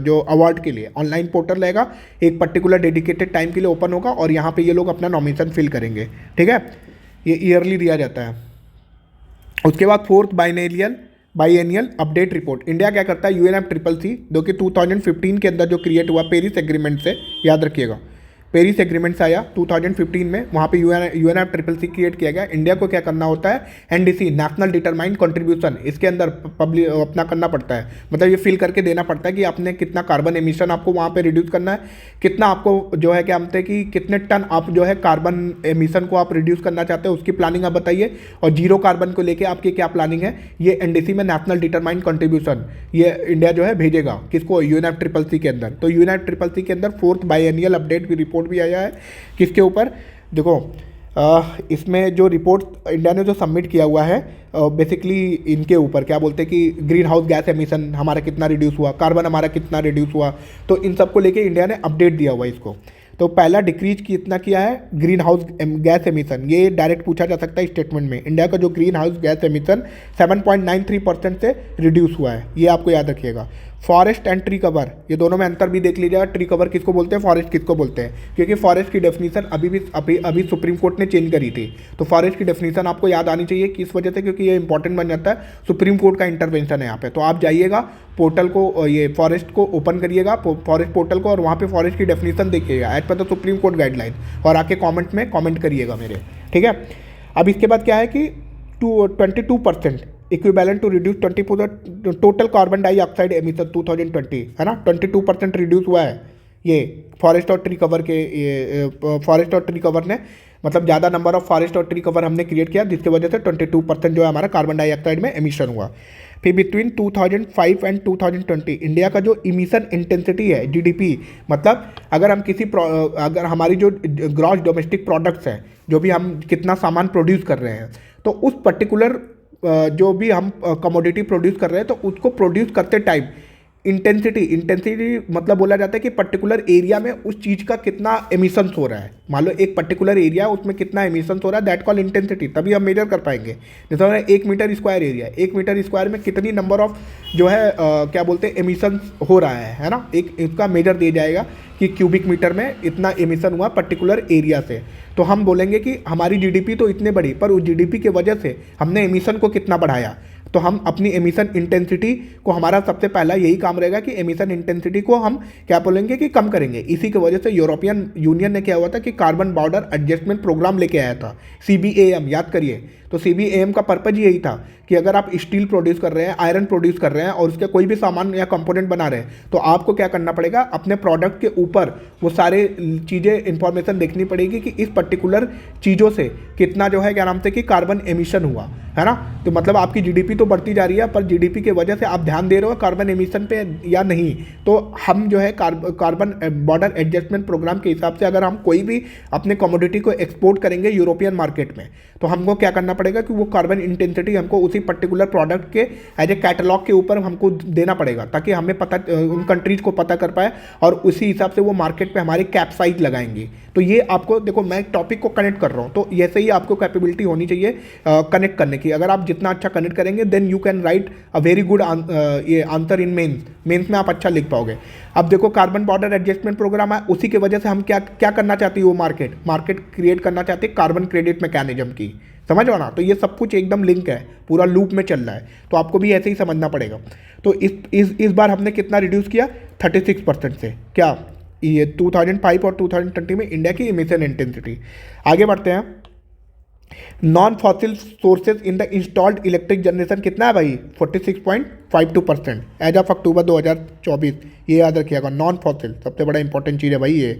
जो अवार्ड के लिए। ऑनलाइन पोर्टल रहेगा, एक पर्टिकुलर डेडिकेटेड टाइम के लिए ओपन होगा और यहाँ पे ये लोग अपना नॉमिनेशन फिल करेंगे, ठीक है। ये ईयरली दिया जाता है। उसके बाद फोर्थ बाइएनियल अपडेट रिपोर्ट। इंडिया क्या करता है? UNFCCC जो कि 2015 के अंदर जो क्रिएट हुआ पेरिस एग्रीमेंट से, याद रखिएगा, पेरिस एग्रीमेंट से आया 2015 में, वहाँ पे UNFCCC क्रिएट किया गया। इंडिया को क्या करना होता है? NDC नेशनल डिटरमाइंड कंट्रीब्यूशन, इसके अंदर पब्लिक अपना करना पड़ता है, मतलब ये फिल करके देना पड़ता है कि आपने कितना कार्बन एमिशन आपको वहाँ पे रिड्यूस करना है, कितना आपको जो है क्या बोलते हैं कि कितने टन आप जो है कार्बन एमिशन को आप रिड्यूस करना चाहते हो, उसकी प्लानिंग आप बताइए, और जीरो कार्बन को लेके आपकी क्या प्लानिंग है। ये NDC में नेशनल डिटरमाइंड कंट्रीब्यूशन ये इंडिया जो है भेजेगा किसको? UNFCCC के अंदर। तो UNFCCC के अंदर फोर्थ बाइएनियल अपडेट की रिपोर्ट भी आया है, किसके ऊपर? देखो इसमें जो रिपोर्ट इंडिया ने जो सबमिट किया हुआ है बेसिकली इनके ऊपर क्या बोलते हैं कि ग्रीन हाउस गैस एमिशन हमारा कितना रिड्यूस हुआ, कार्बन हमारा कितना रिड्यूस हुआ, तो इन सबको लेके इंडिया ने अपडेट दिया हुआ है इसको। तो पहला डिक्रीज कितना किया है? ग्रीन हाउस गैस एमिशन, ये डायरेक्ट पूछा जा सकता है स्टेटमेंट में। इंडिया का जो ग्रीन हाउस गैस एमिशन 7.93% से रिड्यूस हुआ है, ये आपको याद रखिएगा। फॉरेस्ट एंड ट्री कवर, ये दोनों में अंतर भी देख लीजिएगा। ट्री कवर किसको बोलते हैं, फॉरेस्ट किसको बोलते हैं, क्योंकि फॉरेस्ट की डेफिनेशन अभी सुप्रीम कोर्ट ने चेंज करी थी। तो फॉरेस्ट की डेफिनेशन आपको याद आनी चाहिए, किस वजह से, क्योंकि ये इंपॉर्टेंट बन जाता है, सुप्रीम कोर्ट का इंटरवेंशन है यहाँ पे। तो आप जाइएगा पोर्टल को, ये फॉरेस्ट को ओपन करिएगा, फॉरेस्ट पोर्टल को, और वहाँ पे फॉरेस्ट की डेफिनेशन देखिएगा as per the supreme court guideline, और आके कॉमेंट में कॉमेंट करिएगा मेरे, ठीक है। अब इसके बाद क्या है कि 22% equivalent to reduce 20% total carbon dioxide emission 2020, है ना, 22% रिड्यूस हुआ है ये फॉरेस्ट और ट्री कवर के, ये फॉरेस्ट और ट्री कवर ने, मतलब ज़्यादा नंबर ऑफ फॉरेस्ट और ट्री कवर हमने क्रिएट किया, जिसकी वजह से 22% जो है हमारा कार्बन डाइऑक्साइड में एमिशन हुआ। फिर बिटवीन 2005 एंड 2020 इंडिया का जो इमिशन इंटेंसिटी है GDP, मतलब अगर हमारी जो ग्रॉस डोमेस्टिक प्रोडक्ट्स हैं, जो भी हम कितना सामान प्रोड्यूस कर रहे हैं, तो उस पर्टिकुलर जो भी हम कमोडिटी प्रोड्यूस कर रहे हैं, तो उसको प्रोड्यूस करते टाइम इंटेंसिटी मतलब बोला जाता है कि पर्टिकुलर एरिया में उस चीज़ का कितना एमिशंस हो रहा है। मान लो एक पर्टिकुलर एरिया, उसमें कितना एमिशंस हो रहा है, दैट कॉल इंटेंसिटी, तभी हम मेजर कर पाएंगे। जैसे 1 metre square area, 1 metre square में कितनी नंबर ऑफ जो है क्या बोलते हैं एमिशंस हो रहा है ना, एक इसका मेजर दिया जाएगा कि क्यूबिक मीटर में इतना एमिशन हुआ पर्टिकुलर एरिया से। तो हम बोलेंगे कि हमारी GDP तो इतने बड़ी, पर उस GDP की वजह से हमने एमिशन को कितना बढ़ाया। तो हम अपनी एमिशन इंटेंसिटी को, हमारा सबसे पहला यही काम रहेगा कि एमिशन इंटेंसिटी को हम क्या बोलेंगे कि कम करेंगे। इसी की वजह से यूरोपियन यूनियन ने क्या हुआ था कि कार्बन बॉर्डर एडजस्टमेंट प्रोग्राम लेके आया था, CBAM, याद करिए। तो CBAM का पर्पज यही था कि अगर आप स्टील प्रोड्यूस कर रहे हैं, आयरन प्रोड्यूस कर रहे हैं और उसके कोई भी सामान या कंपोनेंट बना रहे हैं, तो आपको क्या करना पड़ेगा, अपने प्रोडक्ट के ऊपर वो सारे चीज़ें इंफॉर्मेशन देखनी पड़ेगी कि इस पर्टिकुलर चीज़ों से कितना जो है क्या नाम से कि कार्बन एमिशन हुआ है ना। तो मतलब आपकी जीडीपी तो बढ़ती जा रही है, पर जीडीपी की वजह से आप ध्यान दे रहे हो कार्बन एमिशन पे या नहीं। तो हम जो है कार्बन बॉर्डर एडजस्टमेंट प्रोग्राम के हिसाब से अगर हम कोई भी अपने कमोडिटी को एक्सपोर्ट करेंगे यूरोपियन मार्केट में, तो हमको क्या करना पड़ेगा कि वो कार्बन इंटेंसिटी हमको उसी पर्टिकुलर प्रोडक्ट के एज ए कैटलॉग के ऊपर हमको देना पड़ेगा, ताकि हमें पता उन कंट्रीज को पता कर पाए और उसी हिसाब से वो मार्केट पे हमारे कैप साइज लगाएंगे। तो ये आपको देखो, मैं टॉपिक को कनेक्ट कर रहा हूँ, तो ऐसे ही आपको कैपेबिलिटी होनी चाहिए कनेक्ट करने की। अगर आप जितना अच्छा कनेक्ट करेंगे then you can write a very good ये आंसर इन मेंस में आप अच्छा लिख पाओगे। अब देखो कार्बन बॉर्डर एडजस्टमेंट प्रोग्राम है, उसी की वजह से हम क्या क्या करना चाहते हैं, वो मार्केट क्रिएट करना चाहते हैं कार्बन क्रेडिट मैकेनिज्म की, समझ लो ना। तो ये सब कुछ एकदम लिंक है, पूरा लूप में चल रहा है, तो आपको भी ऐसे ही समझना पड़ेगा। तो इस बार हमने कितना रिड्यूस किया, 36% से, क्या ये 2005 और 2020 में इंडिया की इमिशन इंटेंसिटी। आगे बढ़ते हैं, non fossil sources in the installed electric generation कितना है भाई, 46.52% एज ऑफ अक्टूबर 2024। ये याद रखिएगा, नॉन फॉसिल सबसे बड़ा इंपॉर्टेंट चीज़ है भाई ये,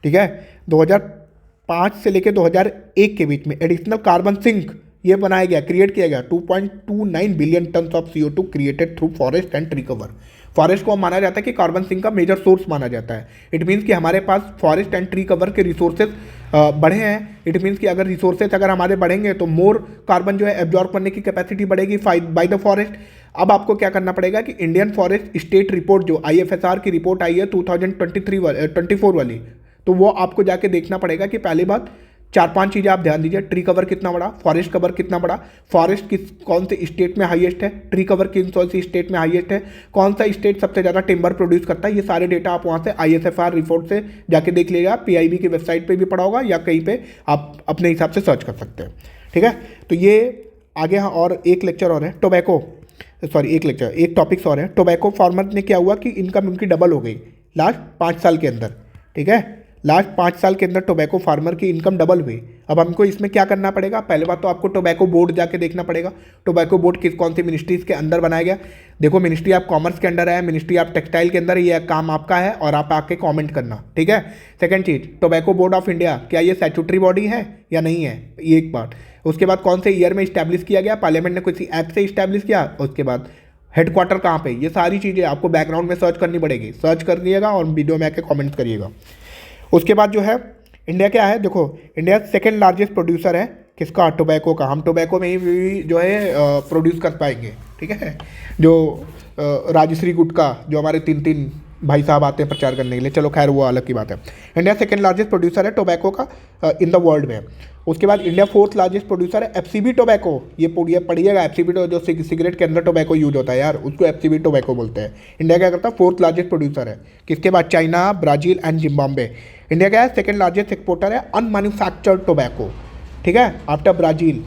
ठीक है। 2005 से लेकर 2001 के बीच में एडिशनल कार्बन सिंक ये बनाया गया, क्रिएट किया गया, 2.29 billion tonne of CO2 created through forest and tree cover. Forest को माना जाता है कि कार्बन सिंक का मेजर सोर्स माना जाता है। इट मीन्स कि हमारे पास फॉरेस्ट एंड ट्री कवर के रिसोर्सेज बढ़े हैं। इट मीन्स कि अगर रिसोर्सेज अगर हमारे बढ़ेंगे तो मोर कार्बन जो है एब्जॉर्ब करने की कैपेसिटी बढ़ेगी बाय द फॉरेस्ट। अब आपको क्या करना पड़ेगा कि इंडियन फॉरेस्ट स्टेट रिपोर्ट जो IFSR की रिपोर्ट आई है 2024 वाली, तो वो आपको जाके देखना पड़ेगा कि पहली बात 4-5 चीज़ें आप ध्यान दीजिए, ट्री कवर कितना बड़ा, फॉरेस्ट कवर कितना बड़ा, फॉरेस्ट कौन से स्टेट में हाईएस्ट है, ट्री कवर कौन सी स्टेट में हाईएस्ट है, कौन सा स्टेट सबसे ज़्यादा टिम्बर प्रोड्यूस करता है। ये सारे डेटा आप वहाँ से ISFR रिपोर्ट से जाके देख लीजिएगा, PIB की वेबसाइट पे भी पड़ा होगा या कहीं पे आप अपने हिसाब से सर्च कर सकते हैं, ठीक है। तो ये आगे और एक लेक्चर और है, एक टॉपिक्स और है। टोबैको फार्मर ने क्या हुआ कि इनकम उनकी डबल हो गई लास्ट 5 साल के अंदर, ठीक है। लास्ट 5 साल के अंदर टोबैको फार्मर की इनकम डबल हुई। अब हमको इसमें क्या करना पड़ेगा, पहले बात तो आपको टोबैको बोर्ड जाके देखना पड़ेगा। टोबैको बोर्ड कौन सी मिनिस्ट्रीज़ के अंदर बनाया गया। देखो, मिनिस्ट्री ऑफ कॉमर्स के अंदर है, मिनिस्ट्री ऑफ टेक्सटाइल के अंदर, ये काम आपका है और आप आके कमेंट करना, ठीक है। Second cheese, tobacco board of India क्या ये स्टैट्यूटरी बॉडी है या नहीं है, ये एक बात। उसके बाद कौन से ईयर में इस्टेब्लिश किया गया, पार्लियामेंट ने किसी एक्ट से इस्टेब्लिश किया। उसके बाद हेडक्वार्टर कहाँ पे, ये सारी चीज़ें आपको बैकग्राउंड में सर्च करनी पड़ेगी, सर्च कर लिएगा और वीडियो में आके कमेंट्स करिएगा। उसके बाद जो है इंडिया क्या है, देखो इंडिया सेकंड लार्जेस्ट प्रोड्यूसर है किसका, टोबैको का। हम टोबैको में ही जो है प्रोड्यूस कर पाएंगे, ठीक है। जो राजश्री गुटका जो हमारे 3 भाई साहब आते हैं प्रचार करने के लिए, चलो खैर वो अलग की बात है। इंडिया सेकंड लार्जेस्ट प्रोड्यूसर है टोबैको का इन द वर्ल्ड में। उसके बाद इंडिया 4th लार्जेस्ट प्रोड्यूसर है FCB टोबैको। ये पढ़िएगा, FCB जो सिगरेट के अंदर टोबैको यूज होता है यार, उसको FCB टोबैको बोलते हैं। इंडिया क्या करता है, 4th लार्जेस्ट प्रोड्यूसर है। किसके बाद, China, Brazil and Zimbabwe. India क्या है, सेकंड लार्जेस्ट एक्सपोर्टर है अनमैन्युफैक्चर्ड टोबैको, ठीक है, आफ्टर ब्राज़ील।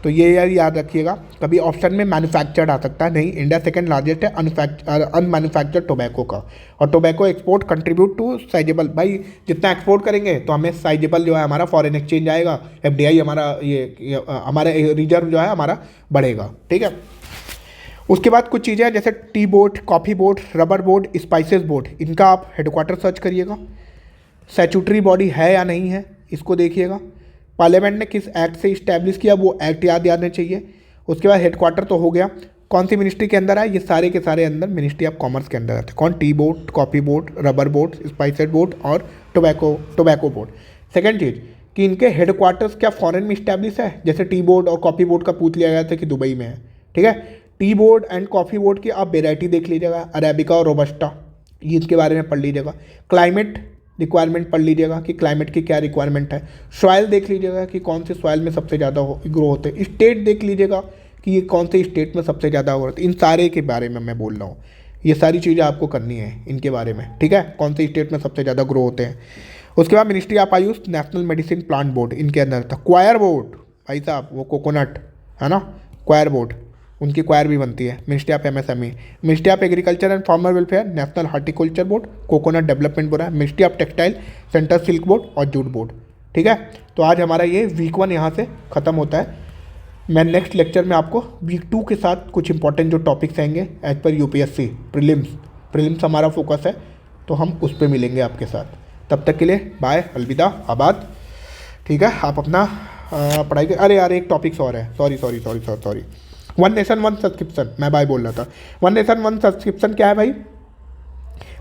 तो ये याद रखिएगा, कभी ऑप्शन में मैन्युफैक्चर्ड आ सकता है, नहीं। इंडिया सेकंड लार्जेस्ट है अनमैन्युफैक्चर्ड टोबैको का। और tobacco export contribute to sizeable, भाई जितना एक्सपोर्ट करेंगे तो हमें साइजेबल जो है हमारा फॉरेन एक्सचेंज आएगा, FDI हमारा ये हमारा रिजर्व जो है हमारा बढ़ेगा, ठीक है। उसके बाद कुछ चीज़ें जैसे tea board, coffee board, rubber board, spices board, इनका आप हेडक्वार्टर सर्च करिएगा। स्टैट्यूटरी बॉडी है या नहीं है, इसको देखिएगा। पार्लियामेंट ने किस एक्ट से इस्टेब्लिश किया, वो एक्ट याद आने चाहिए। उसके बाद हेडक्वार्टर तो हो गया, कौन सी मिनिस्ट्री के अंदर है, ये सारे के सारे अंदर मिनिस्ट्री ऑफ कॉमर्स के अंदर आते हैं। कौन, tea board, coffee board, rubber board, spices board और टोबैको बोर्ड। सेकेंड चीज़ कि इनके हेडक्वार्टर्स क्या फॉरेन में इस्टेब्लिश है, जैसे टी बोर्ड और कॉफ़ी बोर्ड का पूछ लिया गया था कि दुबई में है, ठीक है। Tea board and coffee board की आप वेराइटी देख लीजिएगा, अरेबिका और रोबस्टा, ये इसके बारे में पढ़ लीजिएगा। क्लाइमेट रिक्वायरमेंट पढ़ लीजिएगा कि क्लाइमेट की क्या रिक्वायरमेंट है। सॉइल देख लीजिएगा कि कौन से सॉइल में सबसे ज़्यादा ग्रो होते हैं। स्टेट देख लीजिएगा कि ये कौन से स्टेट में सबसे ज़्यादा ग्रो होते हैं। इन सारे के बारे में मैं बोल रहा हूँ, ये सारी चीज़ें आपको करनी है इनके बारे में, ठीक है, कौन से स्टेट में सबसे ज़्यादा ग्रो होते हैं। उसके बाद ministry of Ayush, national medicine plant board, इनके अंदर था। क्वायर बोर्ड, भाई साहब वो कोकोनट है ना, क्वायर बोर्ड, उनकी क्वायर भी बनती है। Ministry of MSME, ministry of agriculture and farmer welfare, national horticulture board, coconut development board है। Ministry of textile, central silk board और जूट बोर्ड, ठीक है। तो आज हमारा ये वीक 1 यहाँ से ख़त्म होता है। मैं नेक्स्ट लेक्चर में आपको वीक 2 के साथ कुछ इंपॉर्टेंट जो टॉपिक्स आएंगे एज पर यूपीएससी प्रीलिम्स हमारा फोकस है, तो हम उस पर मिलेंगे आपके साथ। तब तक के लिए बाय, अलविदा, आबाद। ठीक है, आप अपना पढ़ाई के अरे यार एक टॉपिक्स और है, sorry. One nation one subscription, मैं भाई बोल रहा था। वन नेशन वन सब्सक्रिप्शन क्या है भाई?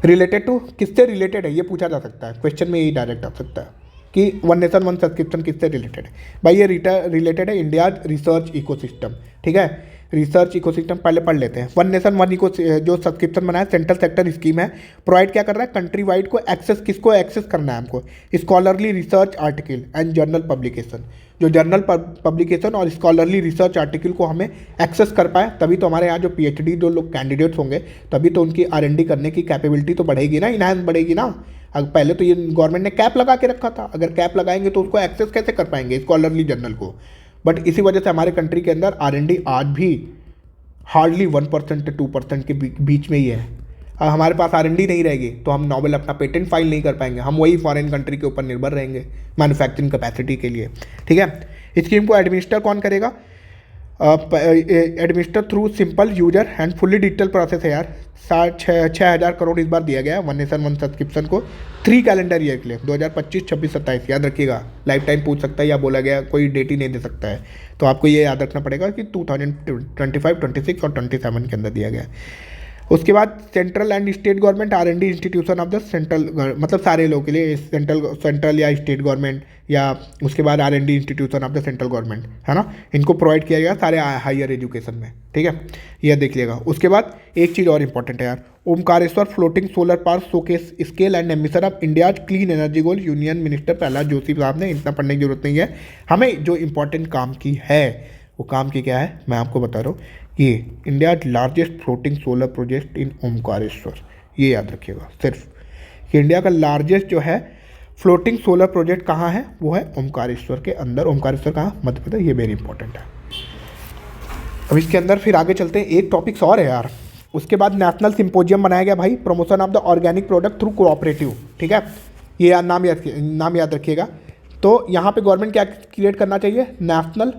रिलेटेड टू, किससे रिलेटेड है ये पूछा जा सकता है, क्वेश्चन में यही डायरेक्ट आ सकता है कि वन नेशन वन सब्सक्रिप्शन किससे रिलेटेड है। भाई ये रिलेटेड है इंडिया रिसर्च इकोसिस्टम। ठीक है, रिसर्च इकोसिस्टम पहले पढ़ लेते हैं। वन नेशन वन इको जो सब्सक्रिप्शन बनाया सेंट्रल सेक्टर स्कीम है, प्रोवाइड क्या कर रहा है? कंट्री वाइड को एक्सेस, किसको एक्सेस करना है हमको? Scholarly research article and journal publication, जो जर्नल पब्लिकेशन और स्कॉलरली रिसर्च आर्टिकल को हमें एक्सेस कर पाए, तभी तो हमारे यहाँ जो पीएचडी जो लोग कैंडिडेट्स होंगे, तभी तो उनकी आरएनडी करने की कैपेबिलिटी तो बढ़ेगी ना, इनहांस बढ़ेगी ना। अगर पहले तो ये गवर्नमेंट ने कैप लगा के रखा था, अगर कैप लगाएंगे तो उसको एक्सेस कैसे कर पाएंगे स्कॉलरली जर्नल को? बट इसी वजह से हमारे कंट्री के अंदर आरएनडी आज भी हार्डली 1% से 2% के बीच में ही है। हमारे पास आरएनडी नहीं रहेगी तो हम नॉवेल अपना पेटेंट फाइल नहीं कर पाएंगे, हम वही फॉरेन कंट्री के ऊपर निर्भर रहेंगे मैन्युफैक्चरिंग कैपेसिटी के लिए। ठीक है, स्कीम को एडमिनिस्टर कौन करेगा? Administer through simple user and fully digital process है यार। 6,000 करोड़ इस बार दिया गया है वन नेशन वन सब्सक्रिप्शन को 3 कैलेंडर ईयर के लिए, 2025, 26, 27। याद रखिएगा, लाइफ टाइम पूछ सकता है या बोला गया कोई डेट ही नहीं दे सकता है, तो आपको ये याद रखना पड़ेगा कि 2025, 26 और 27 के अंदर दिया गया है। उसके बाद central and state government R and D institution of the central, मतलब सारे लोगों के लिए सेंट्रल या स्टेट गवर्नमेंट, या उसके बाद R and D institution of the central government, है ना, इनको प्रोवाइड किया गया सारे हायर एजुकेशन में। ठीक है, यह देख लिएगा। उसके बाद एक चीज़ और इंपॉर्टेंट है यार, Omkareshwar floating solar park showcase scale and ambition of India's clean energy goal, union minister Prahlad Joshi साहब ने। इतना पढ़ने की जरूरत नहीं है, हमें जो इंपॉर्टेंट काम की है वो काम की क्या है मैं आपको बता रहा हूँ। ये India largest floating solar project in Omkareshwar, ये याद रखिएगा सिर्फ कि इंडिया का लार्जेस्ट जो है फ्लोटिंग सोलर प्रोजेक्ट कहाँ है, वो है ओमकारेश्वर के अंदर। ओमकारेश्वर कहाँ? मध्य प्रदेश। ये वेरी इंपॉर्टेंट है। अब इसके अंदर फिर आगे चलते हैं, एक टॉपिक्स और है यार। उसके बाद नेशनल सिंपोजियम बनाया गया भाई, promotion of the organic product through cooperative. ठीक है, ये नाम याद रखिएगा। तो यहाँ पे गवर्नमेंट क्या क्रिएट करना चाहिए? नेशनल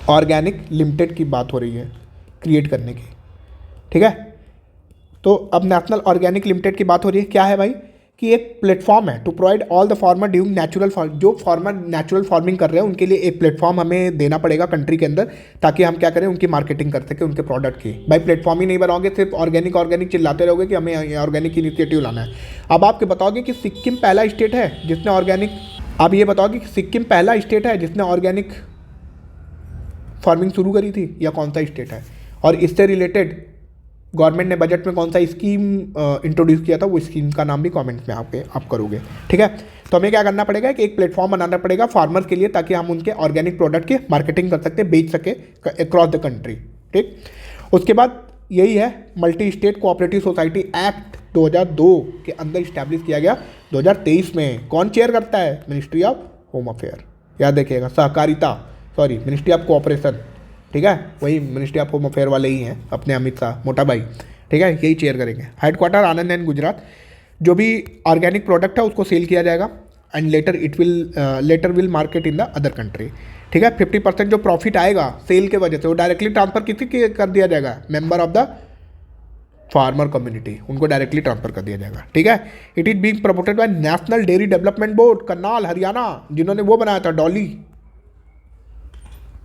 ऑर्गेनिक लिमिटेड की बात हो रही है क्रिएट करने की। ठीक है, तो अब नेशनल ऑर्गेनिक लिमिटेड की बात हो रही है। क्या है भाई? कि एक प्लेटफॉर्म है to provide all the farmer doing natural जो फार्मर नेचुरल फार्मिंग कर रहे हैं उनके लिए एक प्लेटफॉर्म हमें देना पड़ेगा कंट्री के अंदर, ताकि हम क्या करें, उनकी मार्केटिंग कर सकें उनके प्रोडक्ट की। भाई प्लेटफॉर्म ही नहीं बनाओगे, सिर्फ ऑर्गेनिक चिल्लाते रहोगे कि हमें ऑर्गेनिक इनिशिएटिव लाना है। अब आपके बताओगे कि सिक्किम पहला स्टेट है जिसने ऑर्गेनिक, आप ये बताओगे कि सिक्किम पहला स्टेट है जिसने ऑर्गेनिक फार्मिंग शुरू करी थी, या कौन सा स्टेट है? और इससे रिलेटेड गवर्नमेंट ने बजट में कौन सा स्कीम इंट्रोड्यूस किया था, वो स्कीम का नाम भी कमेंट्स में आप करोगे। ठीक है, तो हमें क्या करना पड़ेगा कि एक प्लेटफॉर्म बनाना पड़ेगा फार्मर्स के लिए, ताकि हम उनके ऑर्गेनिक प्रोडक्ट की मार्केटिंग कर सकते, बेच सके अक्रॉस द कंट्री। ठीक, उसके बाद यही है multi state cooperative society act 2002 के अंदर इस्टेब्लिश किया गया 2023 में। कौन चेयर करता है? Ministry of home affair. याद रखिएगा, मिनिस्ट्री ऑफ कोऑपरेशन। ठीक है, वही मिनिस्ट्री ऑफ होम अफेयर वाले ही हैं अपने अमित शाह मोटा भाई। ठीक है, यही चेयर करेंगे। Headquarter Anand and Gujarat. जो भी ऑर्गेनिक प्रोडक्ट है उसको सेल किया जाएगा and later will market in the other country. ठीक है, 50% जो प्रॉफिट आएगा सेल के वजह से वो डायरेक्टली ट्रांसफर किसी के कर दिया जाएगा? Member of the farmer community, उनको डायरेक्टली ट्रांसफर कर दिया जाएगा। ठीक है, it is being promoted by national dairy development board Karnal Haryana, जिन्होंने वो बनाया था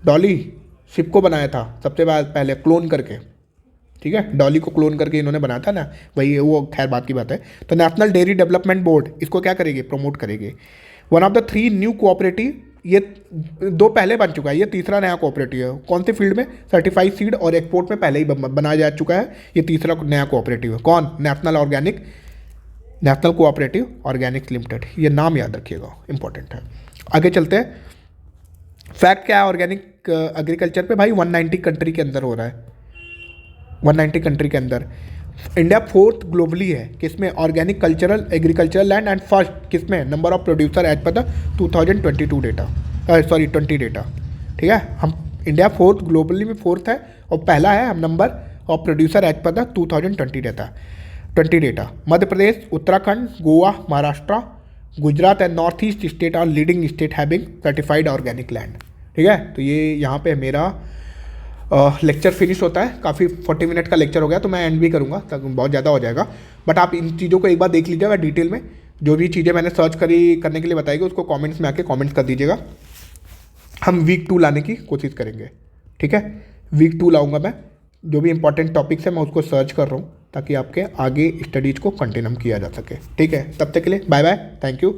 डॉली शिप को बनाया था सबसे पहले क्लोन करके। ठीक है, डॉली को क्लोन करके इन्होंने बनाया था ना, वही वो खैर बात की बात है। तो नेशनल डेयरी डेवलपमेंट बोर्ड इसको क्या करेगी? प्रमोट करेगी। One of the 3 new cooperative, ये 2 पहले बन चुका है, ये तीसरा नया कोऑपरेटिव है। कौन से फील्ड में? सर्टिफाइड सीड और एक्सपोर्ट में पहले ही बनाया जा चुका है, ये तीसरा नया कोऑपरेटिव है। कौन? National cooperative Organics limited. ये नाम याद रखिएगा, इंपॉर्टेंट है। आगे चलते हैं। फैक्ट क्या है ऑर्गेनिक एग्रीकल्चर पे भाई? 190 कंट्री के अंदर हो रहा है, 190 कंट्री के अंदर। इंडिया 4th ग्लोबली है किसमें? Organic cultural agricultural land, and first किसमें? Number of producer as per the 2022 data, 20 data. ठीक है, हम इंडिया 4th ग्लोबली में 4th है, और पहला है हम number of producer as per the 2020 data. Madhya Pradesh, Uttarakhand, Goa, Maharashtra, Gujarat and north east state are leading state having certified organic land. ठीक है, तो ये यहाँ पे मेरा लेक्चर फिनिश होता है। काफ़ी 40 मिनट का लेक्चर हो गया, तो मैं एंड भी करूँगा, तक बहुत ज़्यादा हो जाएगा। बट आप इन चीज़ों को एक बार देख लीजिएगा डिटेल में। जो भी चीज़ें मैंने सर्च करने के लिए बताई गई उसको कमेंट्स में आके कमेंट्स कर दीजिएगा। हम वीक 2 लाने की कोशिश करेंगे। ठीक है, वीक 2 लाऊंगा मैं। जो भी इंपॉर्टेंट टॉपिक्स है मैं उसको सर्च कर रहा हूँ ताकि आपके आगे स्टडीज़ को कंटिन्यू किया जा सके। ठीक है, तब तक के लिए बाय बाय, थैंक यू।